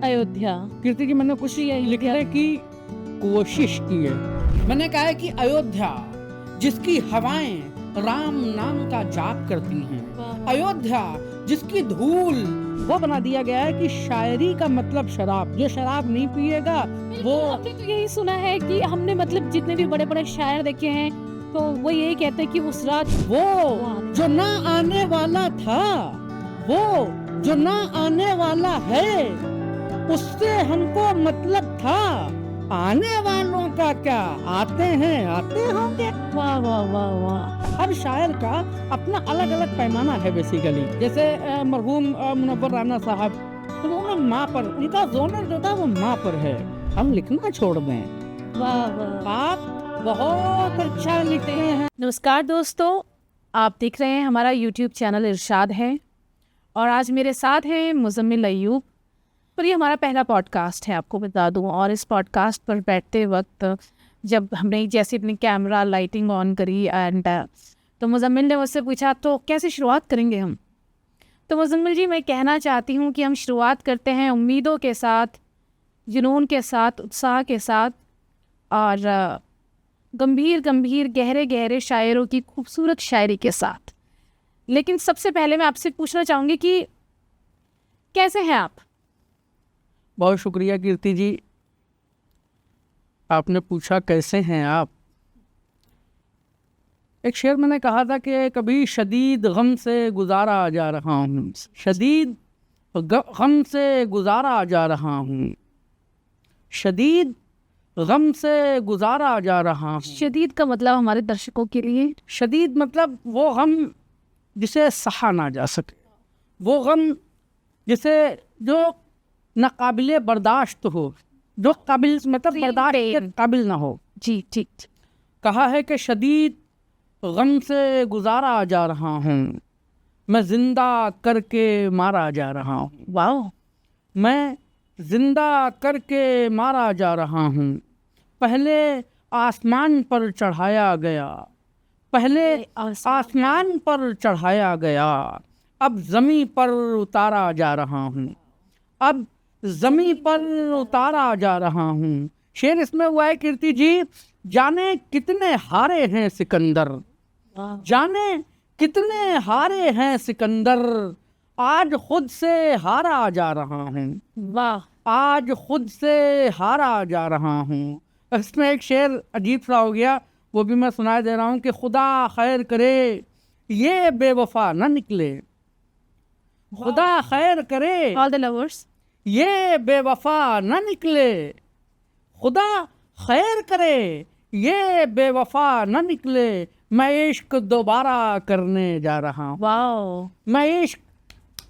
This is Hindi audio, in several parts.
अयोध्या। कीर्ति जी मैंने कुछ लिखने की कोशिश की है। मैंने कहा है कि अयोध्या जिसकी हवाएं राम नाम का जाप करती हैं, अयोध्या जिसकी धूल वो बना दिया गया है कि शायरी का मतलब शराब, जो शराब नहीं पिएगा वो। आपने तो यही सुना है कि हमने मतलब जितने भी बड़े बड़े शायर देखे हैं तो वो यही कहते हैं कि उस रात वो जो ना आने वाला था, वो जो ना आने वाला है, उससे हमको मतलब था। आने वालों का क्या, आते हैं आते होंगे। वाह वाह वाह वाह। हर शायर का अपना अलग अलग पैमाना है बेसिकली। जैसे मरहूम मुनव्वर राना साहब, तो उन्होंने माँ पर, उनका जोनर जो था वो माँ पर है। हम लिखना छोड़ दें। वाह वाह। आप बहुत अच्छा लिखते हैं। नमस्कार दोस्तों, आप देख रहे हैं हमारा YouTube चैनल इरशाद है और आज मेरे साथ हैं मुज़म्मिल अय्यूब। पर ये हमारा पहला पॉडकास्ट है, आपको बता दूं। और इस पॉडकास्ट पर बैठते वक्त जब हमने जैसे अपनी कैमरा लाइटिंग ऑन करी एंड तो मुज़म्मिल ने मुझसे पूछा तो कैसे शुरुआत करेंगे हम। तो मुज़म्मिल जी, मैं कहना चाहती हूँ कि हम शुरुआत करते हैं उम्मीदों के साथ, जुनून के साथ, उत्साह के साथ और गंभीर गंभीर गहरे गहरे शायरों की खूबसूरत शायरी के साथ। लेकिन सबसे पहले मैं आपसे पूछना चाहूँगी कि कैसे हैं आप? बहुत शुक्रिया कीर्ति जी, आपने पूछा कैसे हैं आप। एक शेर मैंने कहा था कि कभी शदीद गम से गुजारा जा रहा हूँ, शदीद गम से गुजारा जा रहा हूँ, शदीद गम से गुजारा जा रहा हूँ। शदीद का मतलब हमारे दर्शकों के लिए, शदीद मतलब वो गम जिसे सहा ना जा सके, वो गम जिसे जो नाकाबिले बर्दाश्त हो, जो काबिल मतलब बर्दाश्त के काबिल ना हो। जी ठीक। कहा है कि शदीद गम से गुजारा जा रहा हूँ, मैं जिंदा करके मारा जा रहा हूँ। वाह। मैं जिंदा करके मारा जा रहा हूँ। पहले आसमान पर चढ़ाया गया, पहले आसमान पर चढ़ाया गया, अब ज़मीं पर उतारा जा रहा हूँ, अब ज़मीं पर उतारा जा रहा हूँ। शेर इसमें हुआ है कीर्ति जी, जाने कितने हारे हैं सिकंदर, जाने कितने हारे हैं सिकंदर, आज खुद से हारा जा रहा हूँ। वाह। आज खुद से हारा जा रहा हूँ। इसमें एक शेर अजीब सा हो गया, वो भी मैं सुनाई दे रहा हूँ कि खुदा खैर करे ये बेवफा न निकले, खुदा खैर करे ऑल द लवर्स, ये बेवफा न निकले, खुदा खैर करे ये बेवफा न निकले, मैं इश्क दोबारा करने जा रहा हूँ। वाह।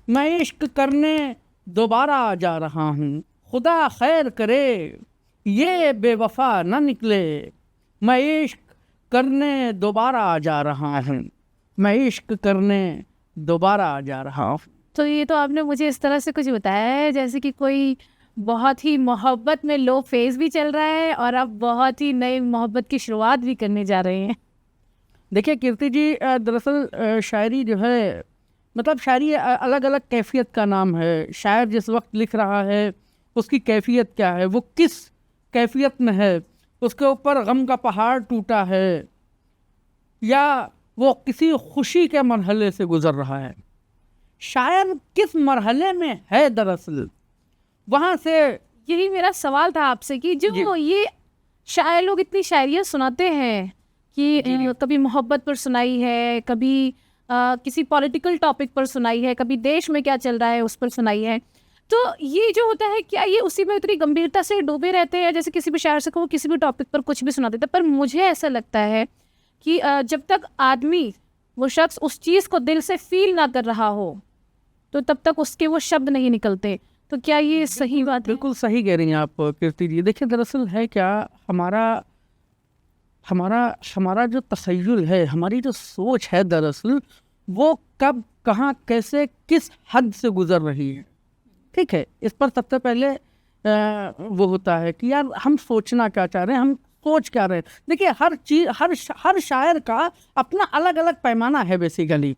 मैं इश्क करने दोबारा जा रहा हूँ, खुदा खैर करे ये बेवफा न निकले, मैं इश्क करने दोबारा जा रहा हूँ, मैं इश्क करने दोबारा जा रहा हूँ। तो ये तो आपने मुझे इस तरह से कुछ बताया है जैसे कि कोई बहुत ही मोहब्बत में लो फेज भी चल रहा है और आप बहुत ही नई मोहब्बत की शुरुआत भी करने जा रहे हैं। देखिए कीर्ति जी, दरअसल शायरी जो है, मतलब शायरी अलग अलग कैफियत का नाम है। शायर जिस वक्त लिख रहा है उसकी कैफियत क्या है, वो किस कैफियत में है, उसके ऊपर गम का पहाड़ टूटा है या वो किसी खुशी के मरहले से गुजर रहा है। शायर किस मरहले में है, दरअसल वहाँ से यही मेरा सवाल था आपसे कि जो ये शायर लोग इतनी शायरियाँ सुनाते हैं कि कभी मोहब्बत पर सुनाई है, कभी किसी पॉलिटिकल टॉपिक पर सुनाई है, कभी देश में क्या चल रहा है उस पर सुनाई है, तो ये जो होता है क्या ये उसी में उतनी गंभीरता से डूबे रहते हैं? जैसे किसी भी शायर से को किसी भी टॉपिक पर कुछ भी सुना देता है, पर मुझे ऐसा लगता है कि जब तक आदमी, वो शख्स उस चीज़ को दिल से फील ना कर रहा हो तो तब तक उसके वो शब्द नहीं निकलते। तो क्या ये सही बात है? बिल्कुल सही कह रही हैं आप कीर्ति जी। देखिए दरअसल है क्या, हमारा जो तख़य्युल है, हमारी जो सोच है, दरअसल वो कब कहाँ कैसे किस हद से गुजर रही है। ठीक है, इस पर सबसे पहले वो होता है कि यार हम सोचना क्या चाह रहे हैं, हम सोच क्या रहे हैं। देखिए हर चीज़, हर शायर का अपना अलग अलग पैमाना है बेसिकली।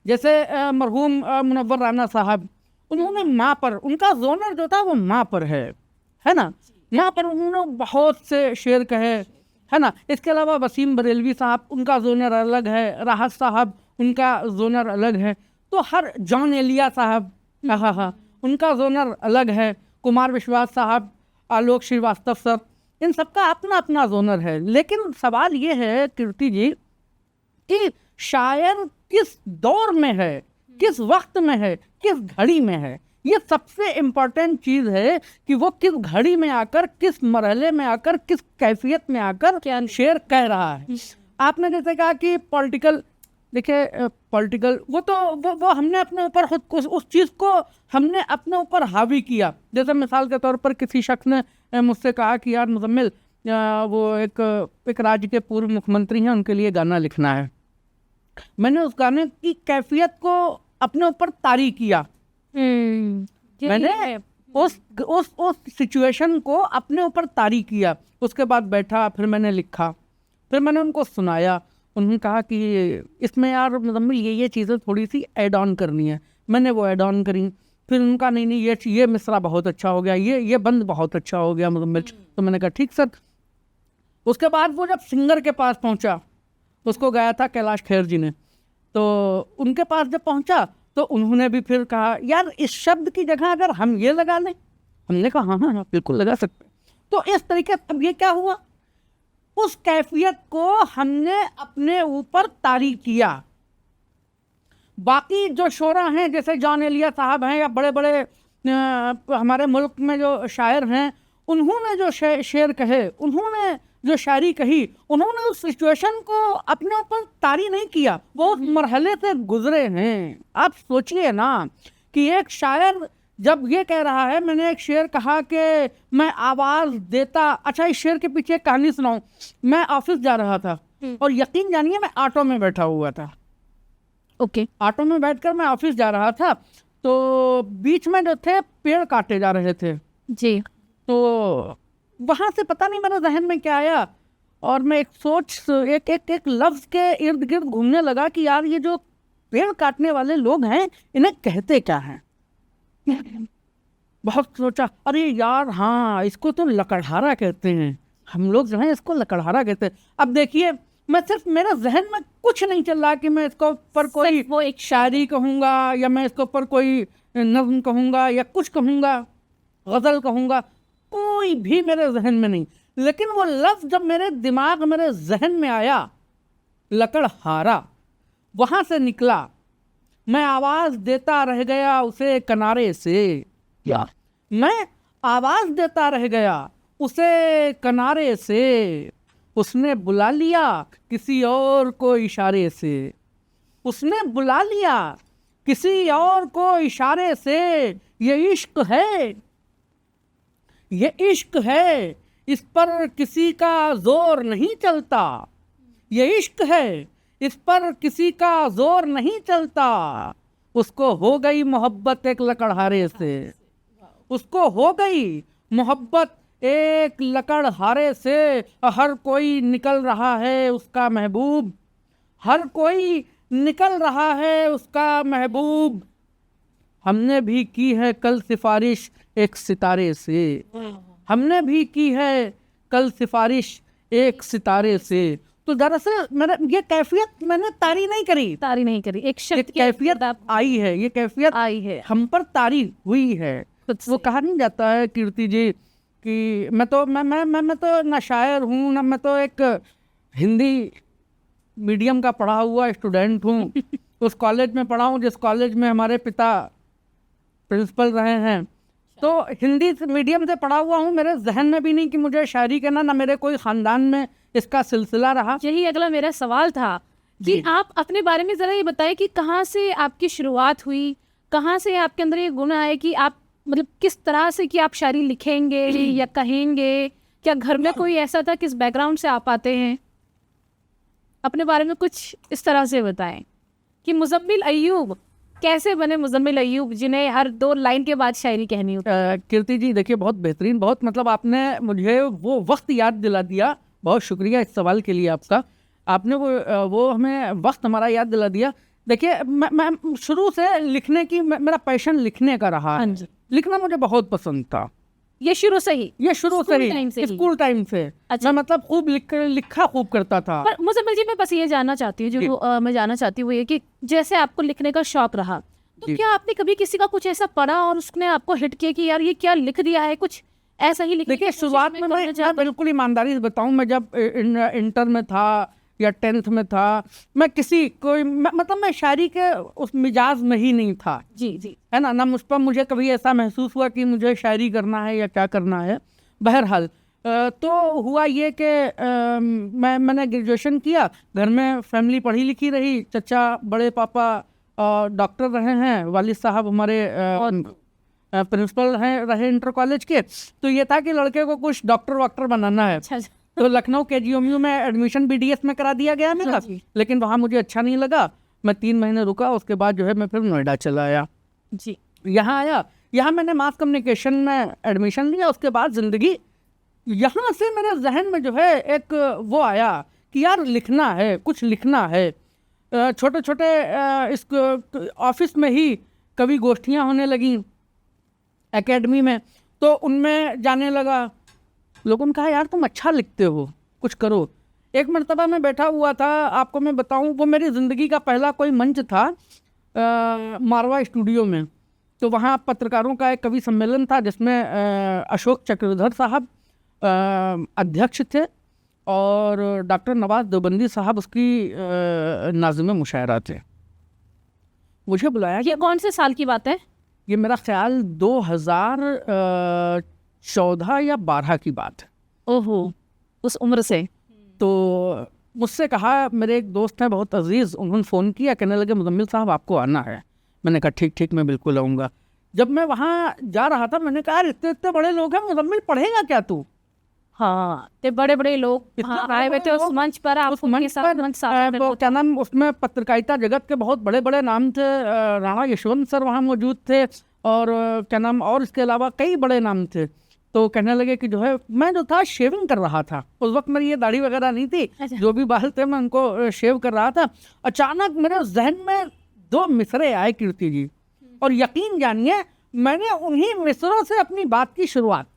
जैसे मरहूम मुनव्वर राना साहब, उन्होंने माँ पर, उनका जोनर जो था वो माँ पर है ना, माँ पर उन्होंने बहुत से शेर कहे, है ना। इसके अलावा वसीम बरेलवी साहब, उनका जोनर अलग है, राहत साहब उनका जोनर अलग है, तो हर जॉन एलिया साहब हाँ उनका जोनर अलग है, कुमार विश्वास साहब, आलोक श्रीवास्तव सर, इन सबका अपना अपना जोनर है। लेकिन सवाल ये है कीर्ति जी कि शायर किस दौर में है, किस वक्त में है, किस घड़ी में है, ये सबसे इम्पोर्टेंट चीज़ है कि वो किस घड़ी में आकर, किस मरहले में आकर, किस कैफियत में आकर क्या शेर कह रहा है। आपने जैसे कहा कि पॉलिटिकल, देखिए पॉलिटिकल वो हमने अपने ऊपर खुद उस चीज़ को हमने अपने ऊपर हावी किया। जैसे मिसाल के तौर पर किसी शख्स ने मुझसे कहा कि यार मुजम्मिल, वो एक राज्य के पूर्व मुख्यमंत्री हैं, उनके लिए गाना लिखना है। मैंने उस गाने की कैफियत को अपने ऊपर तारी किया, मैंने उस सिचुएशन को अपने ऊपर तारी किया। उसके बाद बैठा, फिर मैंने लिखा, फिर मैंने उनको सुनाया। उन्होंने कहा कि इसमें यार मुजम्मिल ये चीज़ें थोड़ी सी ऐड ऑन करनी है। मैंने वो ऐड ऑन करी। फिर उनका नहीं ये मिसरा बहुत अच्छा हो गया, ये बंद बहुत अच्छा हो गया मुजम्मिल। तो मैंने कहा ठीक सर। उसके बाद वो जब सिंगर के पास पहुंचा, उसको गाया था कैलाश खेर जी ने, तो उनके पास जब पहुंचा तो उन्होंने भी फिर कहा यार इस शब्द की जगह अगर हम ये लगा लें। हमने कहा हाँ बिल्कुल लगा सकते। तो इस तरीके से अब ये क्या हुआ, उस कैफियत को हमने अपने ऊपर तारी किया। बाकी जो शोरा हैं, जैसे जॉन एलिया साहब हैं या बड़े बड़े हमारे मुल्क में जो शायर हैं, उन्होंने जो शेर कहे, उन्होंने जो शायरी कही, उन्होंने उस सिचुएशन को अपने ऊपर तारी नहीं किया, वो उस मरहले से गुजरे हैं। आप सोचिए ना कि एक शायर जब ये कह रहा है, मैंने एक शेर कहा कि मैं आवाज़ देता, अच्छा इस शेर के पीछे एक कहानी सुनाऊं। मैं ऑफिस जा रहा था और यकीन जानिए मैं ऑटो में बैठा हुआ था। ओके ऑटो में बैठकर मैं ऑफिस जा रहा था, तो बीच में जो थे पेड़ काटे जा रहे थे जी। तो वहाँ से पता नहीं मेरे जहन में क्या आया, और मैं एक लफ्ज़ के इर्द गिर्द घूमने लगा कि यार ये जो पेड़ काटने वाले लोग हैं इन्हें कहते क्या हैं। बहुत सोचा, अरे यार हाँ इसको तो लकड़हारा कहते हैं, हम लोग जो हैं इसको लकड़हारा कहते हैं। अब देखिए मैं सिर्फ, मेरे जहन में कुछ नहीं चल रहा कि मैं इसको पर कोई वो एक शायरी कहूँगा या मैं इसको पर कोई नज़्म कहूँगा या कुछ कहूँगा, गज़ल कहूँगा, कोई भी मेरे जहन में नहीं। लेकिन वो लफ्ज़ जब मेरे दिमाग, मेरे जहन में आया, लकड़हारा, वहाँ से निकला। मैं आवाज़ देता रह गया उसे किनारे से, या मैं आवाज़ देता रह गया उसे किनारे से, उसने बुला लिया किसी और को इशारे से, उसने बुला लिया किसी और को इशारे से। ये इश्क है, ये इश्क है, इस पर किसी का जोर नहीं चलता। ये इश्क है, इस पर किसी का जोर नहीं चलता। उसको हो गई मोहब्बत एक लकड़हारे से, उसको हो गई मोहब्बत एक लकड़हारे से। हर कोई निकल रहा है उसका महबूब, हर कोई निकल रहा है उसका महबूब। हमने भी की है कल सिफारिश एक सितारे से, हमने भी की है कल सिफारिश एक सितारे से। तो दरअसल मैंने ये कैफियत मैंने तारी नहीं करी, एक शब्द कैफियत आई है, ये कैफियत आई है, हम पर तारी हुई है। वो कहा नहीं जाता है कीर्ति जी कि मैं तो ना शायर हूँ, ना मैं तो एक हिंदी मीडियम का पढ़ा हुआ स्टूडेंट हूँ। उस कॉलेज में पढ़ा हूँ जिस कॉलेज में हमारे पिता प्रिंसिपल रहे हैं, तो हिंदी मीडियम से पढ़ा हुआ हूँ। मेरे जहन में भी नहीं कि मुझे शायरी करना, ना मेरे कोई ख़ानदान में इसका सिलसिला रहा। यही अगला मेरा सवाल था कि आप अपने बारे में ज़रा ये बताएं कि कहाँ से आपकी शुरुआत हुई, कहाँ से आपके अंदर ये गुण आए कि आप मतलब किस तरह से कि आप शायरी लिखेंगे या कहेंगे, क्या घर में कोई ऐसा था, किस बैकग्राउंड से आप आते हैं? अपने बारे में कुछ इस तरह से बताएं कि मुजम्मिल अय्यूब कैसे बने मुजम्मिल अय्यूब जिन्हें हर 2 लाइन के बाद शायरी कहनी होती है। कीर्ति जी देखिए बहुत बेहतरीन, बहुत मतलब आपने मुझे वो वक्त याद दिला दिया। बहुत शुक्रिया इस सवाल के लिए आपका। आपने वो हमें वक्त हमारा याद दिला दिया देखिए मैं शुरू से लिखने की मेरा पैशन लिखने का रहा हाँ है। जी। लिखना मुझे बहुत पसंद था, ये शुरू से ही? ये शुरू से ही, स्कूल टाइम से। अच्छा। मैं मतलब खूब लिखा खूब करता था। पर मुजम्मिल जी, मैं बस ये जानना चाहती हूँ, जो मैं जानना चाहती हूँ वो ये कि जैसे आपको लिखने का शौक रहा, तो जी। क्या आपने कभी किसी का कुछ ऐसा पढ़ा और उसने आपको हिट किया कि यार ये क्या लिख दिया है, कुछ ऐसा ही लिखने की देखिए कोशिश शुरुआत में करना मैं चाहती हूँ? बिल्कुल ईमानदारी से बताऊं, मैं जब इंटर में था या 10th में था, मैं मतलब मैं शायरी के उस मिजाज में ही नहीं था। जी जी। है ना मुझ पर मुझे कभी ऐसा महसूस हुआ कि मुझे शायरी करना है या क्या करना है। बहरहाल तो हुआ ये कि मैंने ग्रेजुएशन किया, घर में फैमिली पढ़ी लिखी रही, चचा बड़े पापा डॉक्टर रहे हैं, वालिद साहब हमारे प्रिंसिपल हैं रहे इंटर कॉलेज के। तो ये था कि लड़के को कुछ डॉक्टर वॉक्टर बनाना है। अच्छा। तो लखनऊ KGMU में एडमिशन BDS में करा दिया गया मेरा, लेकिन वहाँ मुझे अच्छा नहीं लगा। मैं 3 महीने रुका, उसके बाद जो है मैं फिर नोएडा चला आया जी। यहाँ आया, यहाँ मैंने मास कम्युनिकेशन में एडमिशन लिया। उसके बाद ज़िंदगी यहाँ से मेरे जहन में जो है एक वो आया कि यार लिखना है, कुछ लिखना है। छोटे छोटे इस ऑफिस में ही कवि गोष्ठियाँ होने लगी एकेडमी में, तो उनमें जाने लगा। लोगों ने कहा यार तुम अच्छा लिखते हो, कुछ करो। एक मरतबा मैं बैठा हुआ था, आपको मैं बताऊं, वो मेरी ज़िंदगी का पहला कोई मंच था मारवा स्टूडियो में। तो वहाँ पत्रकारों का एक कवि सम्मेलन था जिसमें अशोक चक्रधर साहब अध्यक्ष थे और डॉक्टर नवाज देवबंदी साहब उसकी नाज़िम मुशायरा थे। मुझे बुलाया। ये कौन से साल की बात है? ये मेरा ख्याल 2014 या 12 की बात है। ओहो, उस उम्र से। तो मुझसे कहा, मेरे एक दोस्त हैं बहुत अजीज़, उन्होंने फ़ोन किया, कहने लगे मुजम्मिल साहब आपको आना है। मैंने कहा ठीक ठीक मैं बिल्कुल आऊँगा। जब मैं वहाँ जा रहा था मैंने कहा इतने इतने बड़े लोग हैं, मुजम्मिल पढ़ेगा क्या तू? हाँ, ते बड़े बड़े लोग आए हुए थे उस मंच पर, उस मंच पर वो क्या नाम, उसमें पत्रकारिता जगत के बहुत बड़े बड़े नाम थे। राणा यशवंत सर वहाँ मौजूद थे और क्या नाम, और इसके अलावा कई बड़े नाम थे। तो कहने लगे कि जो है, मैं जो था शेविंग कर रहा था उस वक्त, मेरी ये दाढ़ी वगैरह नहीं थी। जो भी बाल थे मैं उनको शेव कर रहा था। अचानक मेरे जहन में 2 मिसरे आए कीर्ति जी, और यकीन जानिए मैंने उन्हीं मिसरों से अपनी बात की शुरुआत करी।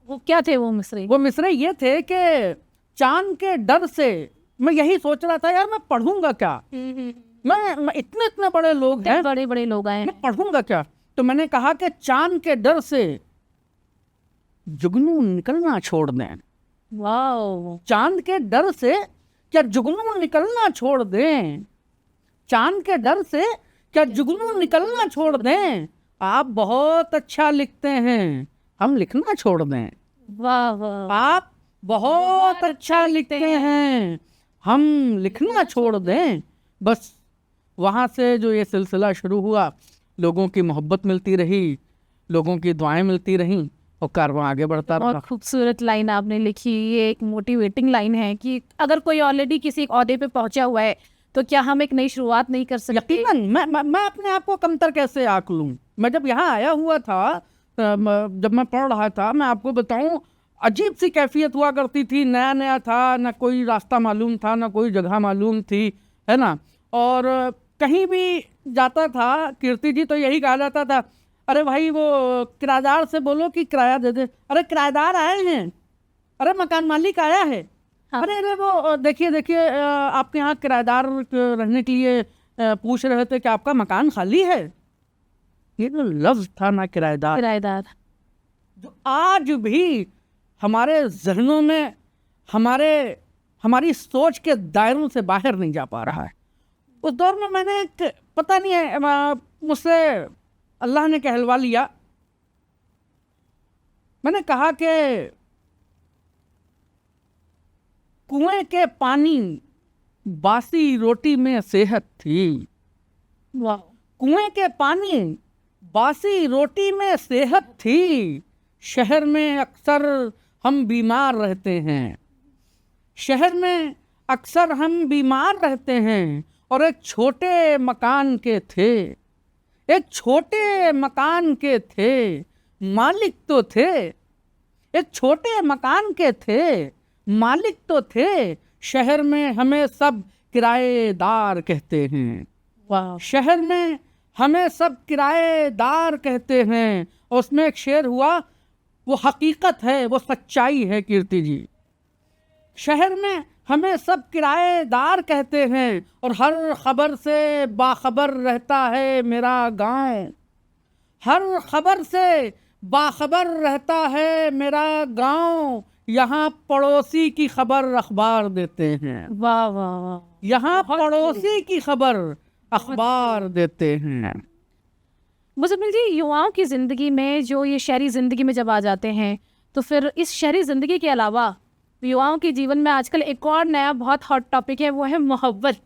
वो क्या थे वो मिसरे? वो मिसरे ये थे कि चांद के डर से मैं यही सोच रहा था यार मैं पढ़ूंगा क्या, मैं इतने इतने बड़े लोग हैं, बड़े बड़े लोग आए, मैं पढ़ूंगा क्या। तो मैंने कहा कि चांद के डर से जुगनू निकलना छोड़ दें। वाह। चांद के डर से क्या जुगनू निकलना छोड़ दें, चांद के डर से क्या जुगनू निकलना छोड़ दें, आप बहुत अच्छा लिखते हैं, हम लिखना छोड़ दें। वाह वाह। आप बहुत अच्छा लिखते हैं, हम लिखना छोड़ दें। बस वहाँ से जो ये सिलसिला शुरू हुआ, लोगों की मोहब्बत मिलती रही, लोगों की दुआएं मिलती रहीं और कारवां आगे बढ़ता रहा। बहुत खूबसूरत लाइन आपने लिखी। ये एक मोटिवेटिंग लाइन है कि अगर कोई ऑलरेडी किसी एक ओहदे पे पहुंचा हुआ है तो क्या हम एक नई शुरुआत नहीं कर सकते? यकीनन मैं अपने आप को कमतर कैसे आंक लूं। मैं जब यहाँ आया हुआ था, जब मैं पढ़ रहा था, मैं आपको बताऊं, अजीब सी कैफियत हुआ करती थी। नया नया था, ना कोई रास्ता मालूम था, ना कोई जगह मालूम थी, है ना। और कहीं भी जाता था कीर्ति जी तो यही कहा जाता था, अरे भाई वो किराएदार से बोलो कि किराया दे दे। अरे किराएदार आए हैं, अरे मकान मालिक आया है। हाँ। अरे वो देखिए आपके यहाँ किराएदार रहने के लिए पूछ रहे थे कि आपका मकान खाली है। ये जो लफ्ज था ना किराएदार, जो आज भी हमारे जहनों में, हमारी सोच के दायरों से बाहर नहीं जा पा रहा है। उस दौर में मैंने पता नहीं है, मुझसे अल्लाह ने कहलवा लिया। मैंने कहा कि कुएं के पानी बासी रोटी में सेहत थी। वाह। कुएं के पानी बासी रोटी में सेहत थी, शहर में अक्सर हम बीमार रहते हैं, शहर में अक्सर हम बीमार रहते हैं। और एक छोटे मकान के थे, एक छोटे मकान के थे, मालिक तो थे, एक छोटे मकान के थे, मालिक तो थे, शहर में हमें सब किराएदार कहते हैं। वाह, शहर में हमें सब किराएदार कहते हैं। और उसमें एक शेर हुआ, वो हकीकत है, वो सच्चाई है कीर्ति जी। शहर में हमें सब किराएदार कहते हैं और हर खबर से बाखबर रहता है मेरा गांव। हर खबर से बाखबर रहता है मेरा गांव। यहाँ पड़ोसी की खबर अखबार देते हैं। वाह, वाह, वाह। यहाँ बहुत पड़ोसी की खबर अखबार देते हैं। मुज़म्मिल जी, युवाओं की ज़िंदगी में जो ये शहरी ज़िंदगी में जब आ जाते हैं, तो फिर इस शहरी ज़िंदगी के अलावा युवाओं के जीवन में आजकल एक और नया बहुत हॉट टॉपिक है, वो है मोहब्बत।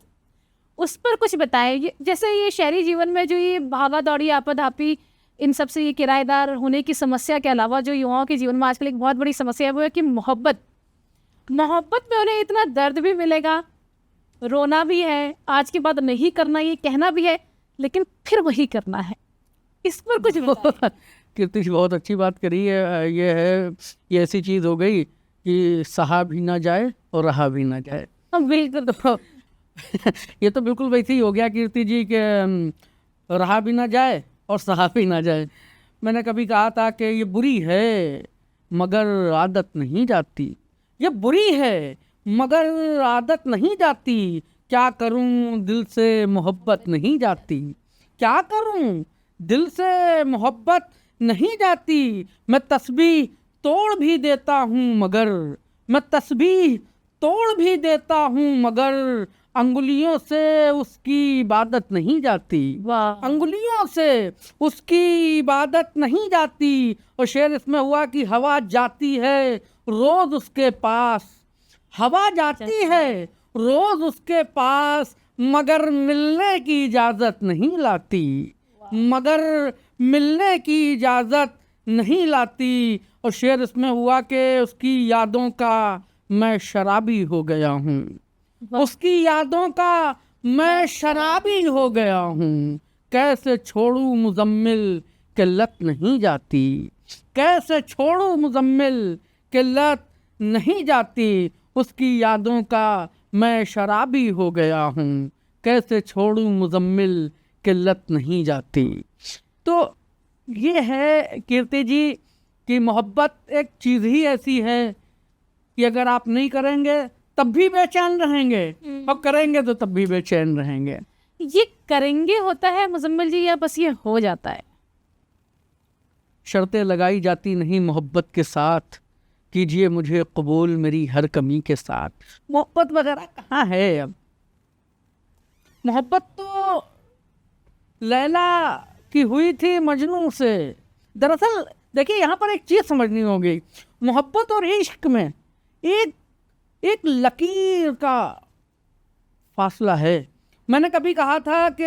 उस पर कुछ बताएं। जैसे ये शहरी जीवन में जो ये भागा दौड़ी आपाधापी, इन सब से ये किराएदार होने की समस्या के अलावा जो युवाओं के जीवन में आजकल एक बहुत बड़ी समस्या है, वो है कि मोहब्बत में उन्हें इतना दर्द भी मिलेगा, रोना भी है, आज के बाद नहीं करना, ये कहना भी है, लेकिन फिर वही करना है। इस पर कुछ बताएं। कीर्ति जी बहुत अच्छी बात करी है। ये ऐसी चीज़ हो गई कि सहा भी ना जाए और रहा भी ना जाए। बिल्कुल। तो ये तो बिल्कुल वैसे ही हो गया कीर्ति जी कि रहा भी ना जाए और सहा भी ना जाए। मैंने कभी कहा था कि ये बुरी है मगर आदत नहीं जाती। ये बुरी है मगर आदत नहीं जाती। क्या करूं दिल से मोहब्बत नहीं जाती। क्या करूं दिल से मोहब्बत नहीं जाती। मैं तस्बीह तोड़ भी देता हूँ मगर, मैं तस्बीह तोड़ भी देता हूँ मगर अंगुलियों से उसकी इबादत नहीं जाती। वाह, अंगुलियों से उसकी इबादत नहीं जाती। और शेर इसमें हुआ कि हवा जाती है रोज उसके पास। हवा जाती है रोज उसके पास मगर मिलने की इजाज़त नहीं लाती। मगर मिलने की इजाज़त नहीं लाती। और शेर इसमें हुआ कि उसकी यादों का मैं शराबी हो गया हूँ। उसकी यादों का मैं शराबी हो गया हूँ। कैसे छोड़ूं मुजम्मिल के लत नहीं जाती। कैसे छोड़ूं मुजम्मिल के लत नहीं जाती। उसकी यादों का मैं शराबी हो गया हूँ। कैसे छोड़ूं मुजम्मिल के लत नहीं जाती। तो ये है कीर्ति जी कि मोहब्बत एक चीज़ ही ऐसी है कि अगर आप नहीं करेंगे तब भी बेचैन रहेंगे और करेंगे तो तब भी बेचैन रहेंगे। ये करेंगे होता है मुजम्मिल जी, या बस ये हो जाता है? शर्तें लगाई जाती नहीं मोहब्बत के साथ। कीजिए मुझे कबूल मेरी हर कमी के साथ। मोहब्बत वगैरह कहाँ है अब। मोहब्बत तो लैला की हुई थी मजनू से। दरअसल देखिए यहाँ पर एक चीज़ समझनी होगी। मोहब्बत और इश्क में एक लकीर का फासला है। मैंने कभी कहा था कि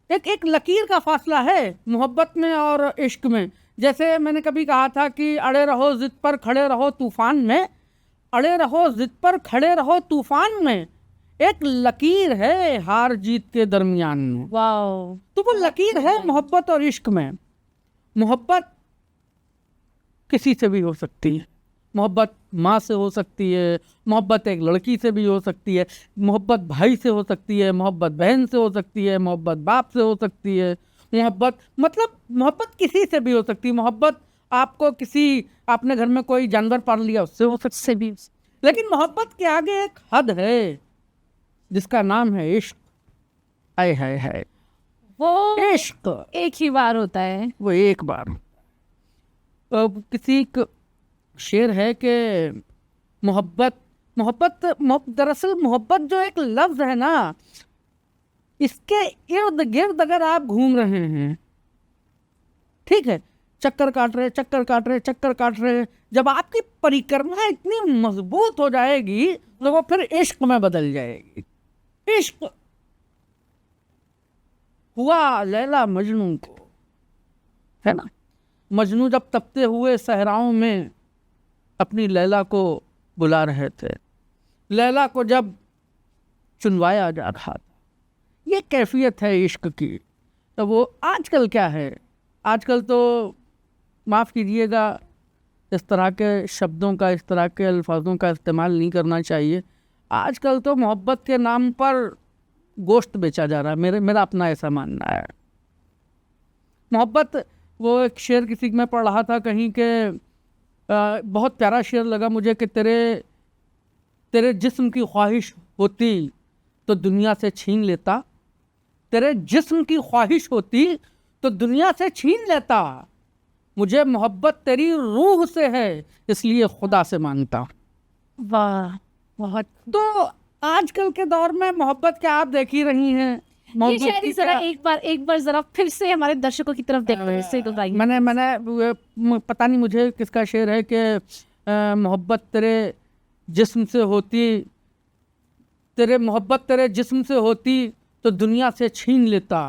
एक लकीर का फासला है मोहब्बत में और इश्क में। जैसे मैंने कभी कहा था कि अड़े रहो जिद पर खड़े रहो तूफान में। अड़े रहो जिद पर खड़े रहो तूफान में। एक लकीर है हार जीत के दरमियान में। वाह, तो वो लकीर है मोहब्बत और इश्क में। मोहब्बत किसी से भी हो सकती है। मोहब्बत माँ से हो सकती है, मोहब्बत एक लड़की से भी हो सकती है, मोहब्बत भाई से हो सकती है, मोहब्बत बहन से हो सकती है, मोहब्बत बाप से हो सकती है। मोहब्बत मतलब मोहब्बत किसी से भी हो सकती है। मोहब्बत आपको आपने घर में कोई जानवर पाल लिया उससे हो सकती से भी। है। लेकिन मोहब्बत के आगे एक हद है जिसका नाम है इश्क। आय हाय हाय, वो इश्क एक ही बार होता है। वो एक बार। अब किसी का शेर है कि दरअसल मोहब्बत जो एक लफ्ज़ है ना, इसके इर्द गिर्द अगर आप घूम रहे हैं, ठीक है, चक्कर काट रहे, जब आपकी परिक्रमा इतनी मजबूत हो जाएगी तो वो फिर इश्क में बदल जाएगी। इश्क हुआ लैला मजनू को, है ना। मजनू जब तपते हुए सहराओं में अपनी लैला को बुला रहे थे, लैला को जब चुनवाया जा रहा था, ये कैफियत है इश्क की। तो वो आजकल क्या है, आजकल तो माफ़ कीजिएगा इस तरह के शब्दों का, इस तरह के अल्फाजों का इस्तेमाल नहीं करना चाहिए। आजकल तो मोहब्बत के नाम पर गोश्त बेचा जा रहा है। मेरा अपना ऐसा मानना है। मोहब्बत, वो एक शेर किसी में पढ़ रहा था कहीं के, बहुत प्यारा शेर लगा मुझे कि तेरे जिस्म की ख्वाहिश होती तो दुनिया से छीन लेता, तेरे जिस्म की ख्वाहिश होती तो दुनिया से छीन लेता, मुझे मोहब्बत तेरी रूह से है इसलिए खुदा से मांगता। वाह, बहुत। तो आजकल के दौर में मोहब्बत क्या आप देख ही रही हैं। ये शायरी जरा एक बार जरा फिर से हमारे दर्शकों की तरफ देखते से दोहराइए। मैंने पता नहीं मुझे किसका शेर है कि मोहब्बत तेरे जिस्म से होती, मोहब्बत तेरे जिस्म से होती तो दुनिया से छीन लेता,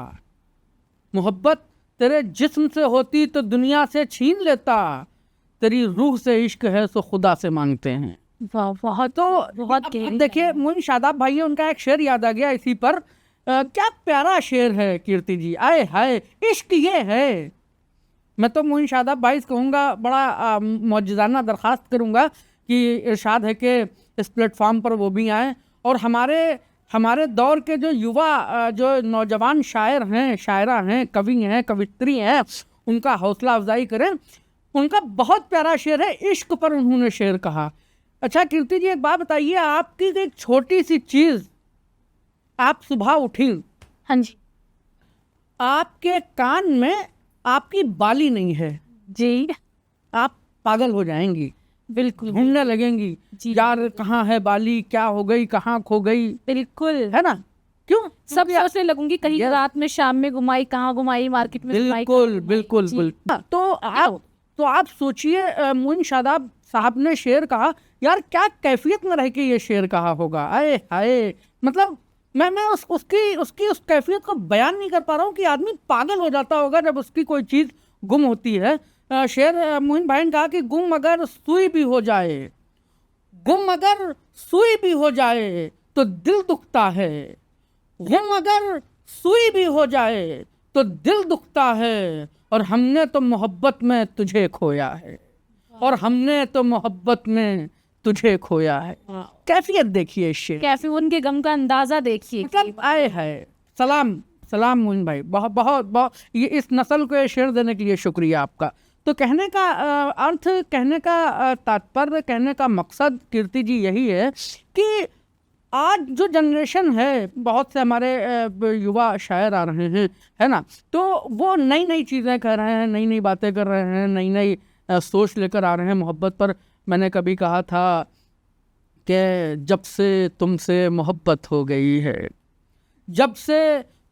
मोहब्बत तेरे जिस्म से होती तो दुनिया से छीन लेता, तेरी रूह से इश्क है सो खुदा से मांगते हैं। वाह, बहुत। तो बहुत देखिए मोइन शादाब भाई, उनका एक शेर याद आ गया इसी पर। क्या प्यारा शेर है कीर्ति जी, आए हाय इश्क ये है। मैं तो मोइन शादाब भाई से कहूँगा, बड़ा मौजूदाना दरख्वास्त करूँगा कि इरशाद है कि इस प्लेटफॉर्म पर वो भी आएँ और हमारे दौर के जो युवा, जो नौजवान शायर हैं, शायरा हैं, कवि हैं, कवित्री हैं, उनका हौसला अफजाई करें। उनका बहुत प्यारा शेर है, इश्क पर उन्होंने शेर कहा। अच्छा कीर्ति जी, एक बात बताइए, आपकी एक छोटी सी चीज़, आप सुबह उठी, हाँ जी, आपके कान में आपकी बाली नहीं है जी, आप पागल हो जाएंगी, बिल्कुल ढूंढने लगेंगी यार कहाँ है बाली, क्या हो गई, कहाँ खो गई। बिल्कुल, है ना? क्यों? सब सोचने लगूंगी कहीं रात में, शाम में घुमाई, कहाँ घुमाई, मार्केट में घुमाई। बिल्कुल बिल्कुल बिल्कुल। तो आप सोचिए, मोइन शादाब साहब ने शेर कहा, यार क्या कैफियत में रह के ये शेर कहा होगा। आए हाय, मतलब मैं उसकी उस कैफियत को बयान नहीं कर पा रहा हूँ कि आदमी पागल हो जाता होगा जब उसकी कोई चीज़ गुम होती है। शेर मोइन भाई ने कहा कि गुम अगर सुई भी हो जाए, गुम अगर सुई भी हो जाए तो दिल दुखता है, गुम अगर सुई भी हो जाए तो दिल दुखता है, और हमने तो मोहब्बत में तुझे खोया है, और हमने तो मोहब्बत में तुझे खोया है। कैफियत देखिए शेर, कैफी, उनके गम का अंदाजा देखिए। मतलब आए है। सलाम मोइन भाई, बहुत बहुत बहुत, ये इस नस्ल को ये शेर देने के लिए शुक्रिया आपका। तो कहने का अर्थ, कहने का तात्पर्य, कहने का मकसद कीर्ति जी यही है कि आज जो जनरेशन है, बहुत से हमारे युवा शायर आ रहे हैं, है ना, तो वो नई नई चीज़ें कर रहे हैं, नई नई बातें कर रहे हैं, नई नई सोच लेकर आ रहे हैं मोहब्बत पर। मैंने कभी कहा था कि जब से तुमसे मोहब्बत हो गई है, जब से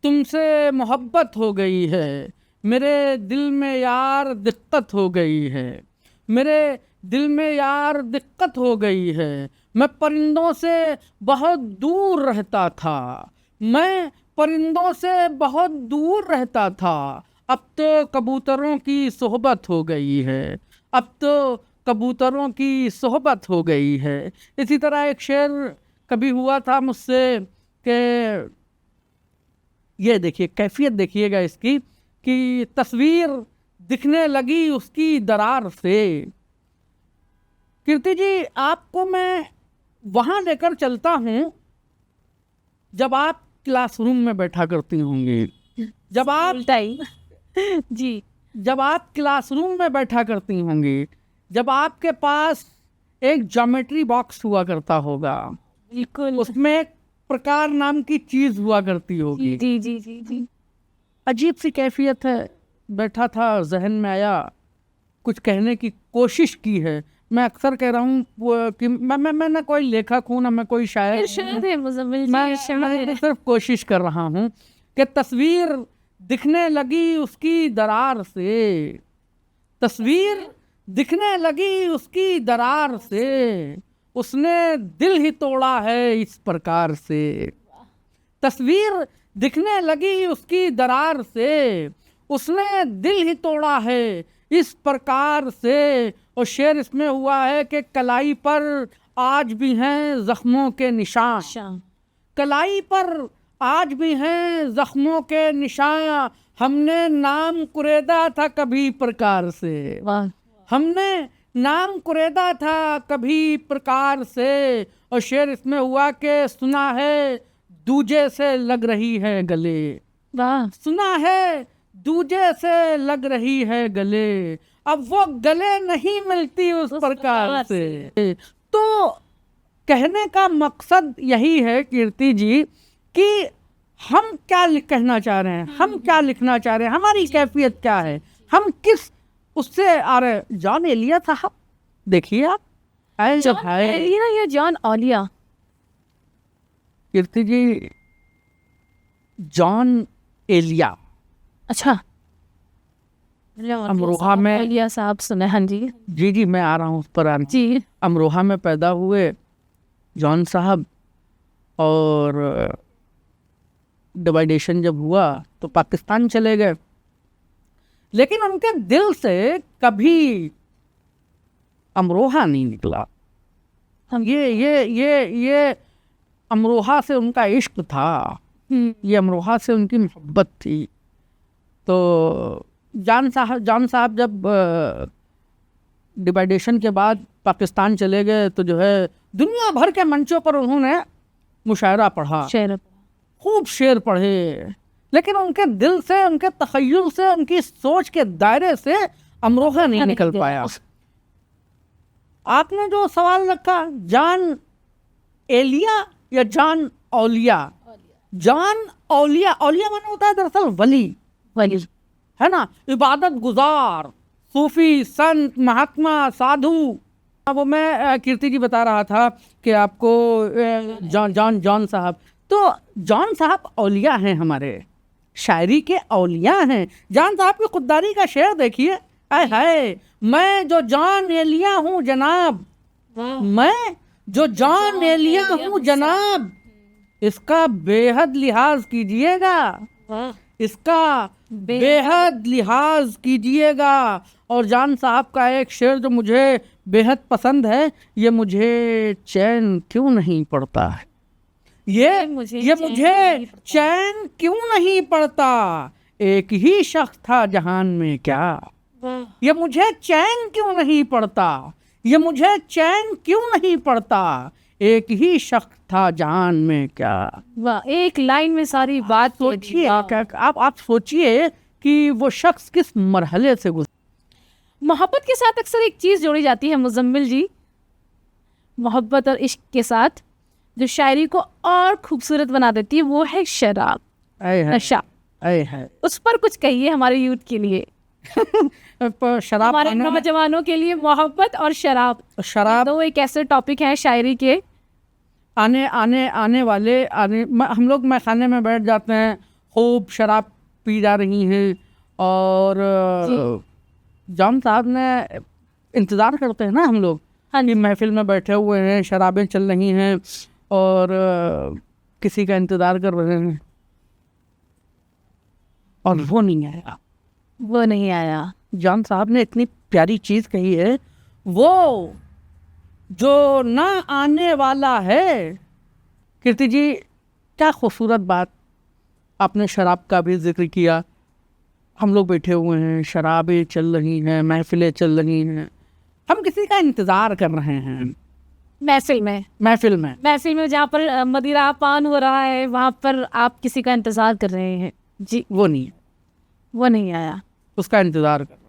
तुमसे मोहब्बत हो गई है, मेरे दिल में यार दिक्कत हो गई है, मेरे दिल में यार दिक्कत हो गई है। मैं परिंदों से बहुत दूर रहता था, मैं परिंदों से बहुत दूर रहता था, अब तो कबूतरों की सोहबत हो गई है, अब तो कबूतरों की सोहबत हो गई है। इसी तरह एक शेर कभी हुआ था मुझसे कि ये देखिए कैफियत देखिएगा इसकी, कि तस्वीर दिखने लगी उसकी दरार से। कीर्ति जी, आपको मैं वहाँ लेकर चलता हूँ जब आप क्लासरूम में बैठा करती होंगी, जब आप जी, जब आप क्लासरूम में बैठा करती होंगी, जब आपके पास एक ज्योमेट्री बॉक्स हुआ करता होगा, बिल्कुल, उसमें एक प्रकार नाम की चीज़ हुआ करती होगी। जी जी जी जी, अजीब सी कैफियत है। बैठा था, जहन में आया, कुछ कहने की कोशिश की है। मैं अक्सर कह रहा हूँ कि मैं ना कोई लेखक हूँ, ना मैं कोई शायर हूँ, मैं सिर्फ कोशिश कर रहा हूँ कि तस्वीर दिखने लगी उसकी दरार से, तस्वीर दिखने लगी उसकी दरार से, उसने दिल ही तोड़ा है इस प्रकार से। तस्वीर दिखने लगी उसकी दरार से, उसने दिल ही तोड़ा है इस प्रकार से। और शेर इसमें हुआ है कि कलाई पर आज भी हैं जख्मों के निशान, कलाई पर आज भी हैं जख्मों के निशान, हमने नाम कुरेदा था कभी प्रकार से, हमने नाम कुरेदा था कभी प्रकार से। और शेर इसमें हुआ कि सुना है दूजे से लग रही है गले। वाह, सुना है दूजे से लग रही है गले, अब वो गले नहीं मिलती उस प्रकार से। तो कहने का मकसद यही है कीर्ति जी कि हम क्या कहना चाह रहे हैं, हम क्या लिखना चाह रहे हैं, हमारी कैफियत क्या है, हम किस उससे आ रहे हैं। जॉन एलिया साहब देखिए आप, जॉन एलिया या जॉन ओलिया? कीर्ति जी जॉन एलिया। अच्छा, अमरोहा में एलिया साहब सुने। हाँ जी जी जी मैं आ रहा हूँ उस पर आने। जी। अमरोहा में पैदा हुए जॉन साहब, और डिवाइडेशन जब हुआ तो पाकिस्तान चले गए, लेकिन उनके दिल से कभी अमरोहा नहीं निकला। ये अमरोहा से उनका इश्क था, ये अमरोहा से उनकी मोहब्बत थी। तो जॉन साहब जब डिवाइडेशन के बाद पाकिस्तान चले गए तो जो है दुनिया भर के मंचों पर उन्होंने मुशायरा पढ़ा, खूब शेर पढ़े, लेकिन उनके दिल से, उनके तखय्युल से, उनकी सोच के दायरे से अमरोहा नहीं निकल पाया। आपने जो सवाल रखा, जॉन एलिया या जॉन औलिया? जॉन औलिया, औलिया माने होता है दरअसल वली, है ना, इबादत गुजार, सूफी, संत, महात्मा, साधु। वो मैं कीर्ति जी बता रहा था कि आपको जॉन साहब, तो जॉन साहब औलिया हैं, हमारे शायरी के औलिया हैं। जॉन साहब की खुददारी का शेर देखिए, आय हाय, मैं जो जॉन एलिया हूँ जनाब, मैं जो जॉन एलिया हूँ जनाब, इसका बेहद लिहाज कीजिएगा, इसका बेहद लिहाज कीजिएगा। और जॉन साहब का एक शेर जो मुझे बेहद पसंद है, ये मुझे चैन क्यों नहीं पड़ता है, ये मुझे चैन क्यों नहीं पड़ता, एक ही शख्स था जहान में क्या, ये मुझे चैन क्यों नहीं पड़ता, ये मुझे चैन क्यों नहीं पड़ता, एक ही शख्स था जहान में क्या। वाह, एक लाइन में सारी बात सोचिए, आप सोचिए कि वो शख्स किस मरहले से गुजरा। मोहब्बत के साथ अक्सर एक चीज़ जोड़ी जाती है मुजम्मिल जी, मोहब्बत और इश्क के साथ जो शायरी को और खूबसूरत बना देती है, वो है शराब, नशा। उस पर कुछ कहिए हमारे यूथ के लिए, शराब, हमारे नौजवानों के लिए। मोहब्बत और शराब तो एक ऐसे टॉपिक है शायरी के, आने वाले हम लोग मैखाने में बैठ जाते हैं, खूब शराब पी जा रही हैं, और जॉन साहब ने इंतज़ार करते हैं ना हम लोग, हाँ कि महफिल में बैठे हुए हैं, शराबें चल रही हैं और किसी का इंतज़ार कर रहे हैं, और वो नहीं आया। जॉन साहब ने इतनी प्यारी चीज़ कही है, वो जो ना आने वाला है। कीर्ति जी, क्या खूबसूरत बात, आपने शराब का भी जिक्र किया। हम लोग बैठे हुए हैं, शराबें चल रही हैं, महफिलें चल रही हैं, हम किसी का इंतज़ार कर रहे हैं। महफिल में जहाँ पर मदिरा पान हो रहा है, वहाँ पर आप किसी का इंतज़ार कर रहे हैं जी। वो नहीं आया, उसका इंतज़ार कर रहे हैं।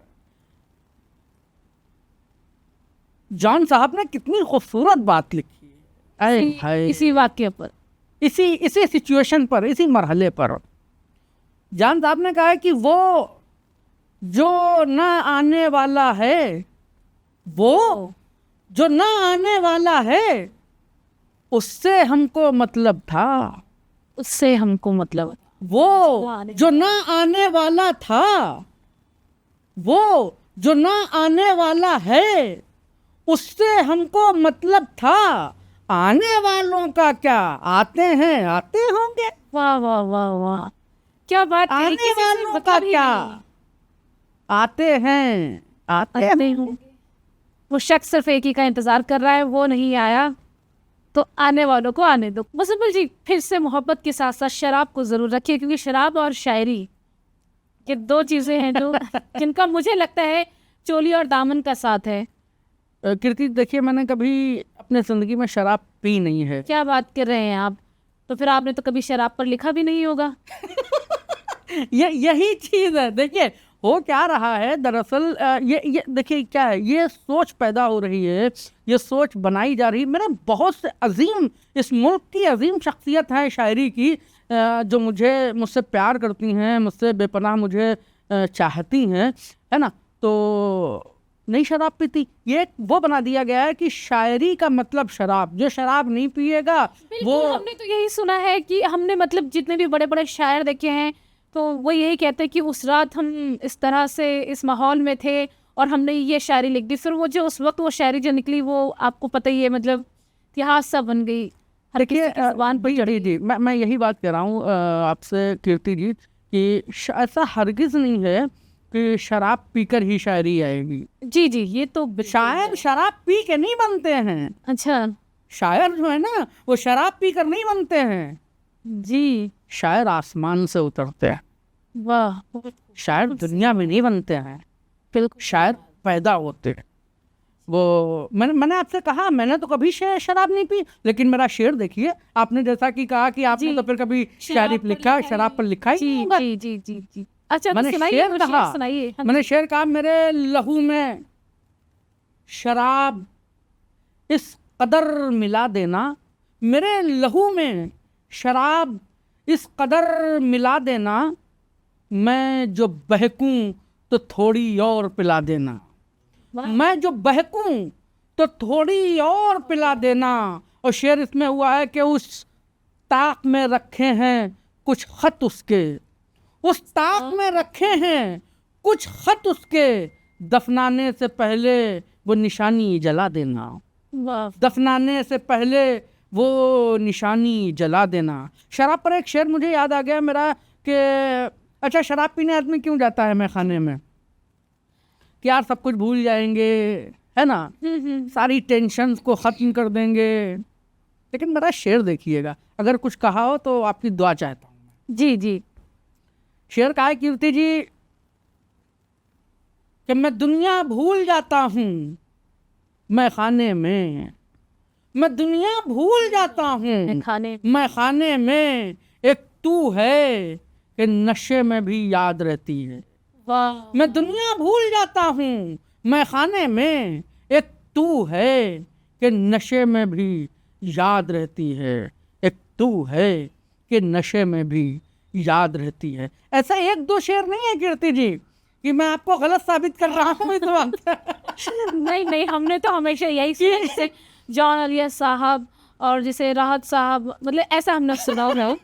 जॉन साहब ने कितनी खूबसूरत बात लिखी है, इसी वाक्य पर, इसी सिचुएशन पर, इसी मरहले पर। जॉन साहब ने कहा है कि वो जो ना आने वाला है, वो जो ना आने वाला है, उससे हमको मतलब था, वो जो ना आने वाला था, वो जो ना आने वाला है, उससे हमको मतलब था, आने वालों का क्या, आते हैं आते होंगे। वाह वाह वाह वाह, क्या बात। आने वालों का क्या, आते हैं आते होंगे। वो शख्स सिर्फ एक ही का इंतजार कर रहा है, वो नहीं आया, तो आने वालों को आने दो। मुजम्मिल जी, फिर से मोहब्बत के साथ साथ शराब को ज़रूर रखिए, क्योंकि शराब और शायरी ये दो चीज़ें हैं जो जिनका मुझे लगता है चोली और दामन का साथ है। कीर्ति, देखिए, मैंने कभी अपने ज़िंदगी में शराब पी नहीं है। क्या बात कर रहे हैं आप? तो फिर आपने तो कभी शराब पर लिखा भी नहीं होगा। यही चीज़ है। देखिए हो क्या रहा है दरअसल, ये देखिए क्या है, ये सोच पैदा हो रही है, ये सोच बनाई जा रही है। मैंने बहुत से अजीम, इस मुल्क की अजीम शख्सियत है शायरी की, जो मुझसे प्यार करती हैं, मुझसे बेपनाह मुझे चाहती हैं, है ना, तो नहीं शराब पीती। ये वो बना दिया गया है कि शायरी का मतलब शराब, जो शराब नहीं पिएगा वो। हमने तो यही सुना है कि हमने मतलब जितने भी बड़े बड़े शायर देखे हैं तो वो यही कहते हैं कि उस रात हम इस तरह से इस माहौल में थे और हमने ये शायरी लिख दी। फिर वो जो उस वक्त वो शायरी जो निकली वो आपको पता ही है, मतलब इतिहास सा बन गई, हर किसी की ज़ुबान पर चढ़ी। जी, मैं यही बात कह रहा हूँ आपसे कीर्ति जी, कि ऐसा हरगिज़ नहीं है कि शराब पीकर ही शायरी आएगी। जी जी, ये तो शायर शराब पी के नहीं बनते हैं। अच्छा शायर जो है ना वो शराब पीकर नहीं बनते हैं जी, शायर आसमान से उतरते हैं। वाह, शायर दुनिया में नहीं बनते हैं, बिल्कुल शायर पैदा होते हैं। वो मैंने आपसे कहा, मैंने तो कभी शराब नहीं पी, लेकिन मेरा शेर देखिए, आपने जैसा कि कहा कि आपने तो फिर कभी शायरी लिखा, शराब पर लिखा ही नहीं होगा। जी जी जी जी। अच्छा, मैंने तो सुनाइए, शेर कहा, सुनाइए। मैंने शेर कहा, मेरे लहू में शराब इस कदर मिला देना, मेरे लहू में शराब इस कदर मिला देना, मैं जो बहकूं तो थोड़ी और पिला देना, मैं जो बहकूं तो थोड़ी और पिला देना। और शेर इसमें हुआ है कि उस ताक में रखे हैं कुछ खत उसके, उस ताक में रखे हैं कुछ खत उसके, दफनाने से पहले वो निशानी जला देना, दफनाने से पहले वो निशानी जला देना। शराब पर एक शेर मुझे याद आ गया मेरा कि अच्छा, शराब पीने आदमी क्यों जाता है मैं खाने में, कि यार सब कुछ भूल जाएंगे, है ना, सारी टेंशन्स को ख़त्म कर देंगे। लेकिन मेरा शेर देखिएगा, अगर कुछ कहा हो तो आपकी दुआ चाहता हूँ। जी जी, शेर कहा है कीर्ति जी कि मैं दुनिया भूल जाता हूँ मैं खाने में, मैं दुनिया भूल जाता हूँ मैं खाने में, एक तू है कि नशे में भी याद रहती है। मैं दुनिया भूल जाता हूँ मैं खाने में, एक तू है कि नशे में भी याद रहती है, एक तू है कि नशे में भी याद रहती है। ऐसा एक दो शेर नहीं है कीर्ति जी कि मैं आपको गलत साबित कर रहा हूँ इस वक्त। नहीं नहीं, हमने तो हमेशा यही सुना, जैसे जॉन एलियट साहब और जैसे राहत साहब, मतलब ऐसा हमने सुना हो।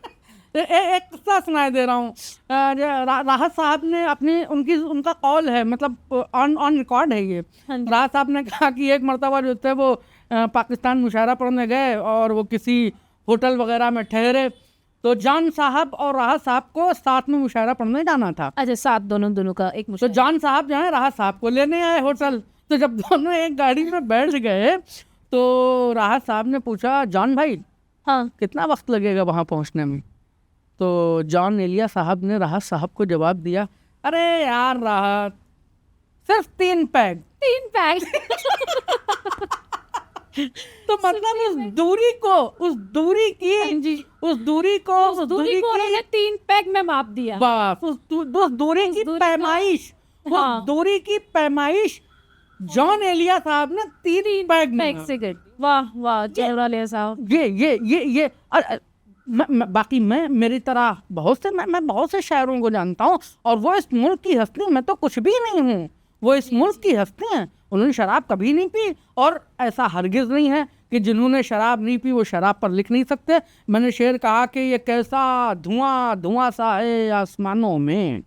एक किस्सा सुनाई दे रहा हूँ। राहत साहब ने उनका कॉल है, मतलब ऑन रिकॉर्ड है ये। राहत साहब ने कहा कि एक मरतबा जो थे वो पाकिस्तान मुशायरा पढ़ने गए और वो किसी होटल वगैरह में ठहरे, तो जॉन साहब और राहत साहब को साथ में मुशायरा पढ़ने जाना था। अच्छा, साथ दोनों का एक तो जॉन साहब जो है राहत साहब को लेने आए होटल। तो जब दोनों एक गाड़ी में बैठ गए तो राहत साहब ने पूछा, जॉन भाई हाँ कितना वक्त लगेगा वहाँ पहुँचने में? तो जॉन एलिया साहब ने राहत साहब को जवाब दिया, अरे यार राहत, सिर्फ 3 पैग। तो मतलब उस दूरी को उन्होंने 3 पैग में माप दिया। बस उस दूरी की पैमाइश, उस दूरी की पैमाइश जॉन एलिया साहब ने 3 पैग से गई। वाह वाह, जौहर साहब। ये बाकी मेरी तरह मैं बहुत से शायरों को जानता हूँ और वो इस मुल्क की हस्ती, मैं तो कुछ भी नहीं हूँ, वो इस मुल्क की हस्ती हैं। उन्होंने शराब कभी नहीं पी और ऐसा हरगिज़ नहीं है कि जिन्होंने शराब नहीं पी वो शराब पर लिख नहीं सकते। मैंने शेर कहा कि ये कैसा धुआं सा है आसमानों में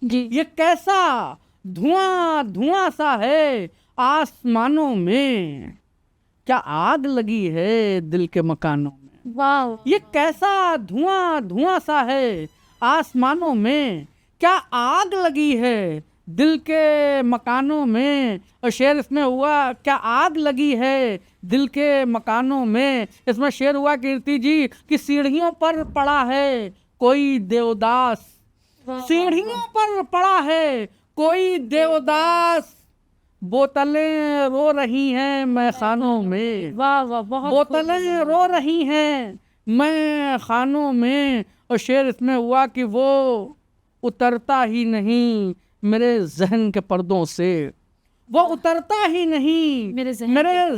जी, ये कैसा धुआं सा है आसमानों में, क्या आग लगी है दिल के मकानों में। वाह, ये कैसा धुआं सा है आसमानों में, क्या आग लगी है दिल के मकानों में। और शेर इसमें हुआ, क्या आग लगी है दिल के मकानों में। इसमें शेर हुआ कीर्ति जी कि सीढ़ियों पर पड़ा है कोई देवदास, सीढ़ियों पर पड़ा है कोई देवदास, बोतलें रो रही हैं मैखानों में। वाह वाह, बहुत बोतलें रो रही हैं मैं खानों में, और शेर इसमें हुआ कि वो उतरता ही नहीं मेरे जहन के पर्दों से, वो उतरता ही नहीं मेरे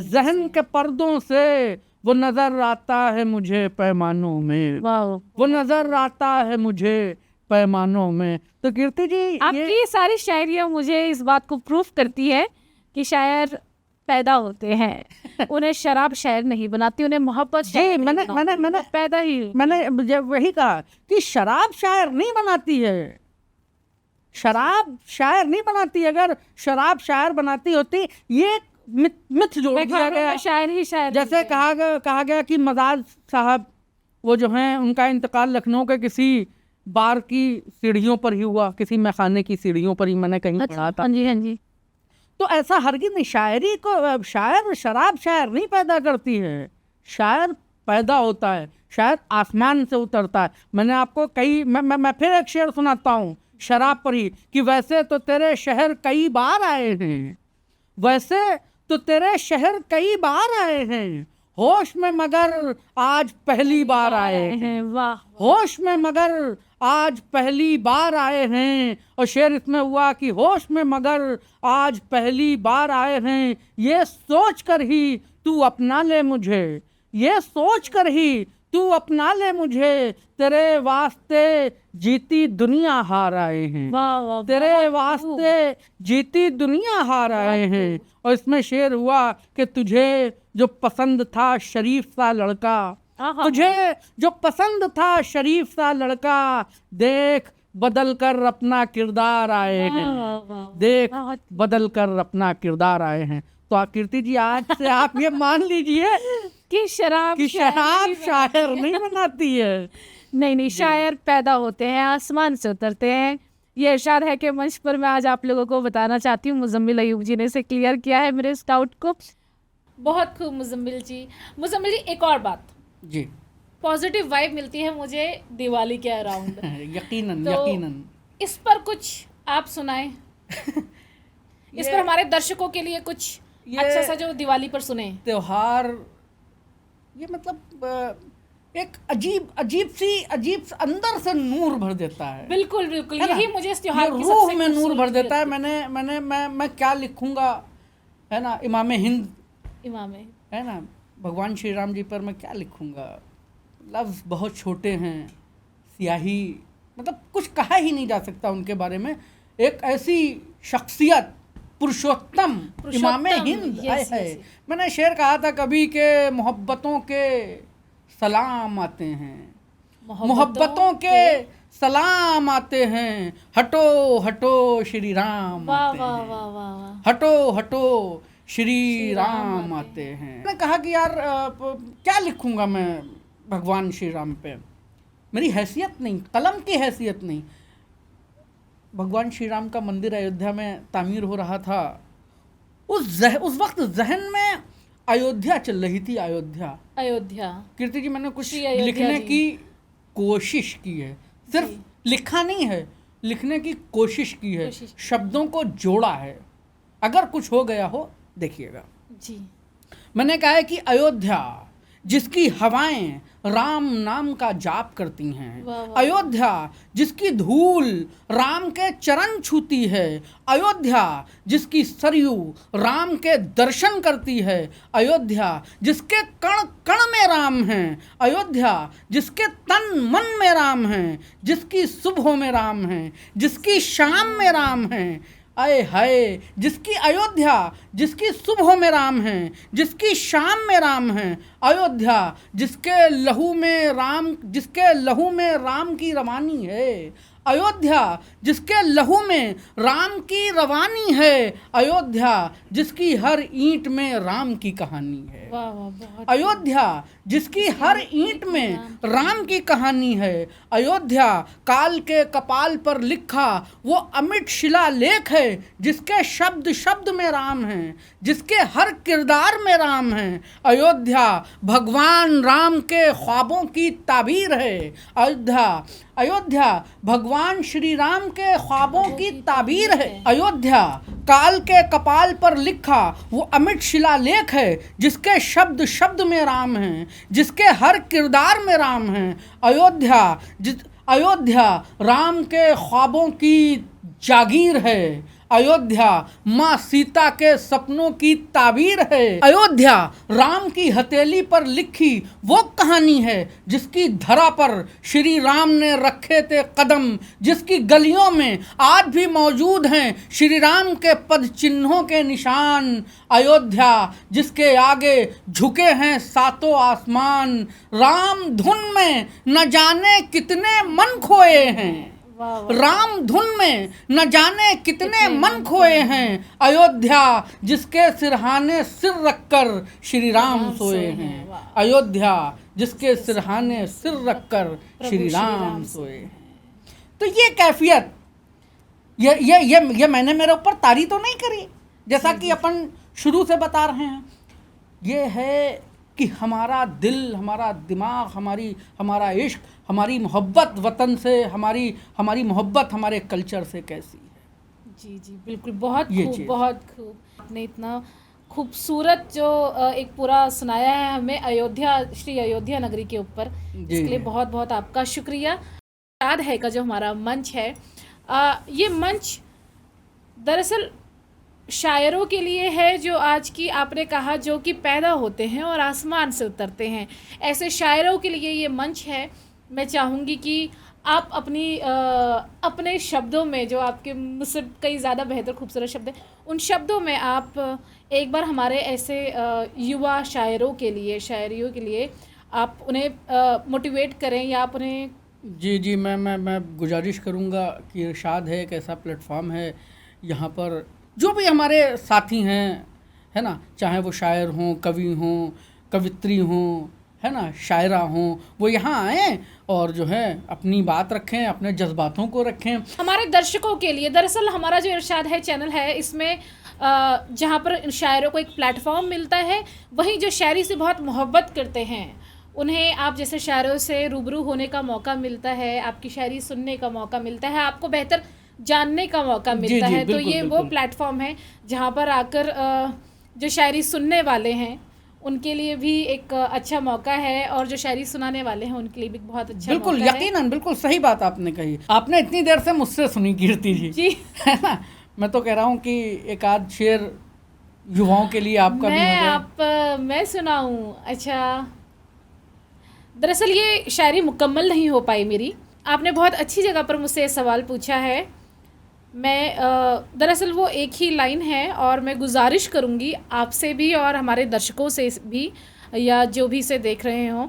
जहन के पर्दों से, वो नजर आता है मुझे पैमानों में, वाह, वो नजर आता है मुझे पैमानों में। तो कीर्ति जी आपकी सारी शायरियाँ मुझे इस बात को प्रूफ करती है कि शायर पैदा होते हैं, उन्हें शराब शायर नहीं बनाती, उन्हें मोहब्बत जी मैंने पैदा ही मैंने जब वही कहा कि शराब शायर नहीं बनाती है, शराब शायर नहीं बनाती। अगर शराब शायर बनाती होती, ये मिथ जोड़ दिया गया, शायर ही शायर। जैसे कहा गया कि मजाज साहब वो जो हैं उनका इंतकाल लखनऊ के किसी बार की सीढ़ियों पर ही हुआ, किसी मैखाने की सीढ़ियों पर ही मैंने कहीं पढ़ा था। हाँ जी, हाँ जी। तो ऐसा हरगिज़ नहीं, शायरी को शायर शराब शायर नहीं पैदा करती है, शायर पैदा होता है, शायर आसमान से उतरता है। मैंने आपको मैं फिर एक शेर सुनाता हूँ शराब पर ही कि वैसे तो तेरे शहर कई बार आए हैं, वैसे तो तेरे शहर कई बार आए हैं, होश में मगर आज पहली बार आए हैं, वाह, होश में मगर आज पहली बार आए हैं। और शेर इसमें हुआ कि होश में मगर आज पहली बार आए हैं, ये सोच कर ही तू अपना ले मुझे, ये सोच कर ही तू अपना ले मुझे, तेरे वास्ते जीती दुनिया हार आए हैं, वाह, वाह, तेरे वास्ते जीती दुनिया हार आए हैं। और इसमें शेर हुआ कि तुझे जो पसंद था शरीफ सा लड़का, तुझे जो पसंद था शरीफ सा लड़का, देख बदल कर अपना किरदार आए हैं, देख बदल कर अपना किरदार आए हैं। तो कीर्ति जी आज से आप ये मान लीजिए कि शराब शायर नहीं बनाती है। नहीं, शायर पैदा होते हैं, आसमान से उतरते हैं। ये इरशाद है कि मंच पर मैं आज आप लोगों को बताना चाहती हूँ, मुजम्मिल अयूब जी ने इसे क्लियर किया है मेरे इस डाउट को। बहुत खूब मुजम्मिल जी। मुजम्मिल जी, एक और बात जी, पॉजिटिव वाइब मिलती है मुझे दिवाली के अराउंड। यकीनन तो यकीनन इस पर कुछ आप सुनाएं। इस पर हमारे दर्शकों के लिए कुछ अच्छा सा जो दिवाली पर सुने। त्योहार ये मतलब एक अजीब अंदर से नूर भर देता है। बिल्कुल बिल्कुल, यही मुझे इस त्योहार की रूह में नूर भर देता है। मैं क्या लिखूंगा, है ना, इमाम है ना, भगवान श्री राम जी पर मैं क्या लिखूंगा, लफ्ज़ बहुत छोटे हैं, स्याही मतलब कुछ कहा ही नहीं जा सकता उनके बारे में। एक ऐसी शख्सियत, पुरुषोत्तम इमाम हिंद है। मैंने शेर कहा था कभी के मोहब्बतों के सलाम आते हैं, मोहब्बतों के सलाम आते हैं, हटो हटो श्री राम आते हैं, हटो हटो श्री राम आते हैं। मैंने कहा कि यार क्या लिखूंगा मैं भगवान श्री राम पे, मेरी हैसियत नहीं, कलम की हैसियत नहीं। भगवान श्री राम का मंदिर अयोध्या में तामीर हो रहा था, उस वक्त जहन में अयोध्या चल रही थी। अयोध्या कीर्ति जी, मैंने कुछ लिखने की कोशिश की है, सिर्फ लिखा नहीं है, लिखने की कोशिश की है, शब्दों को जोड़ा है। अगर कुछ हो गया हो देखिएगा जी। मैंने कहा है कि अयोध्या जिसकी हवाएं राम नाम का जाप करती हैं, अयोध्या जिसकी धूल राम के चरण छूती है, अयोध्या जिसकी सरयू राम के दर्शन करती है, अयोध्या जिसके कण कण में राम हैं, अयोध्या जिसके तन मन में राम हैं, जिसकी सुबह में राम हैं, जिसकी शाम में राम हैं, आए हाय जिसकी अयोध्या जिसकी सुबह में राम हैं, जिसकी शाम में राम हैं, अयोध्या जिसके लहू में राम की रवानी है, अयोध्या जिसके लहू में राम की रवानी है, अयोध्या जिसकी हर ईंट में राम की कहानी है, अयोध्या जिसकी हर ईंट में राम की कहानी है, अयोध्या काल के कपाल पर लिखा वो अमिट शिलालेख है, जिसके शब्द शब्द में राम हैं, जिसके हर किरदार में राम हैं, अयोध्या भगवान राम के ख्वाबों की ताबीर है, अयोध्या भगवान भगवान श्री राम के ख्वाबों की ताबीर है। अयोध्या काल के कपाल पर लिखा वो अमिट शिलालेख है, जिसके शब्द शब्द में राम हैं, जिसके हर किरदार में राम हैं। अयोध्या राम के ख्वाबों की जागीर है। अयोध्या माँ सीता के सपनों की ताबीर है। अयोध्या राम की हथेली पर लिखी वो कहानी है, जिसकी धरा पर श्री राम ने रखे थे कदम, जिसकी गलियों में आज भी मौजूद हैं श्री राम के पद चिन्हों के निशान। अयोध्या जिसके आगे झुके हैं सातों आसमान, राम धुन में न जाने कितने मन खोए हैं। राम धुन में न जाने कितने मन खोए हैं। अयोध्या जिसके सिरहाने सिर रखकर श्री राम सोए हैं। अयोध्या जिसके सिरहाने सिर रखकर श्री राम सोए हैं। तो ये कैफियत ये मैंने मेरे ऊपर तारी तो नहीं करी, जैसा कि अपन शुरू से बता रहे हैं। ये है कि हमारा दिल, हमारा दिमाग, हमारा इश्क, हमारी मोहब्बत वतन से, हमारी मोहब्बत हमारे कल्चर से कैसी है। जी जी बिल्कुल, बहुत खूब, बहुत खूब। आपने इतना खूबसूरत जो एक पूरा सुनाया है हमें अयोध्या, श्री अयोध्या नगरी के ऊपर, इसके लिए बहुत बहुत आपका शुक्रिया। याद है का जो हमारा मंच है, ये मंच दरअसल शायरों के लिए है, जो आज की आपने कहा जो कि पैदा होते हैं और आसमान से उतरते हैं, ऐसे शायरों के लिए ये मंच है। मैं चाहूँगी कि आप अपने शब्दों में, जो आपके मुझसे कई ज़्यादा बेहतर खूबसूरत शब्द हैं, उन शब्दों में आप एक बार हमारे ऐसे युवा शायरों के लिए, शायरियों के लिए आप उन्हें मोटिवेट करें, या आप उन्हें। जी मैं गुजारिश करूँगा कि इरशाद है एक ऐसा प्लेटफॉर्म है, यहाँ पर जो भी हमारे साथी हैं, है ना, चाहे वो शायर हों, कवि हों, कवित्री हों, है ना, शायरा हों, वो यहाँ आएँ और जो है अपनी बात रखें, अपने जज्बातों को रखें। हमारे दर्शकों के लिए दरअसल हमारा जो इरशाद है चैनल है, इसमें जहाँ पर शायरों को एक प्लेटफॉर्म मिलता है, वहीं जो शायरी से बहुत मोहब्बत करते हैं उन्हें आप जैसे शायरों से रूबरू होने का मौका मिलता है, आपकी शायरी सुनने का मौका मिलता है, आपको बेहतर जानने का मौका मिलता है। तो ये वो प्लेटफॉर्म है जहाँ पर आकर जो शायरी सुनने वाले हैं उनके लिए भी एक अच्छा मौका है, और जो शायरी सुनाने वाले हैं उनके लिए भी बहुत अच्छा बिल्कुल मौका यकीनन, बिल्कुल सही बात आपने कही। आपने इतनी देर से मुझसे सुनी कीर्ति जी, है ना। मैं तो कह रहा हूँ कि एक आध शेर युवाओं के लिए आपका भी मैं सुनाऊँ। अच्छा, दरअसल ये शायरी मुकम्मल नहीं हो पाई मेरी। आपने बहुत अच्छी जगह पर मुझसे सवाल पूछा है। मैं दरअसल वो एक ही लाइन है, और मैं गुजारिश करूँगी आपसे भी और हमारे दर्शकों से भी, या जो भी इसे देख रहे हों,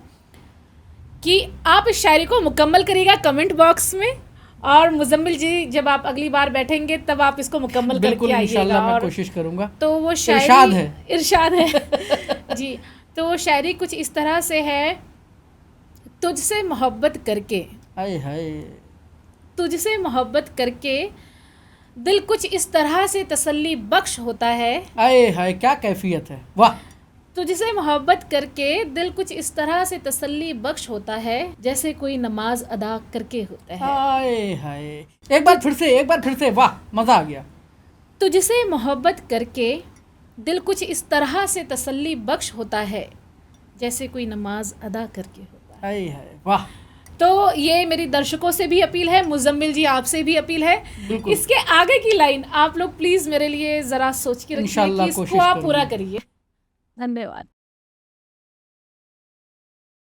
कि आप इस शायरी को मुकम्मल करिएगा कमेंट बॉक्स में, और मुजम्मिल जी जब आप अगली बार बैठेंगे तब आप इसको मुकम्मल करके आइएगा। मैं कोशिश करूँगा। तो वो शायरी इरशाद है जी। तो वो शायरी कुछ इस तरह से है, तुझसे मोहब्बत करके, हाय हाय, तुझसे मोहब्बत करके दिल कुछ इस तरह से तसल्ली बख्श होता है। आए हाय, क्या कैफियत है, वाह। तुझसे मोहब्बत करके दिल कुछ इस तरह से तसल्ली बख्श होता है, जैसे कोई नमाज अदा करके होता है। आए हाय, एक बार फिर से, वाह, मजा आ गया। तुझसे मोहब्बत करके दिल कुछ इस तरह से तसल्ली बख्श होता है, जैसे कोई नमाज अदा करके होता है। आए हाय, वाह। तो ये मेरी दर्शकों से भी अपील है, मुजम्मिल जी आपसे भी अपील है, इसके आगे की लाइन आप लोग प्लीज़ मेरे लिए ज़रा सोच के रखिए कि इसको आप पूरा करिए। धन्यवाद।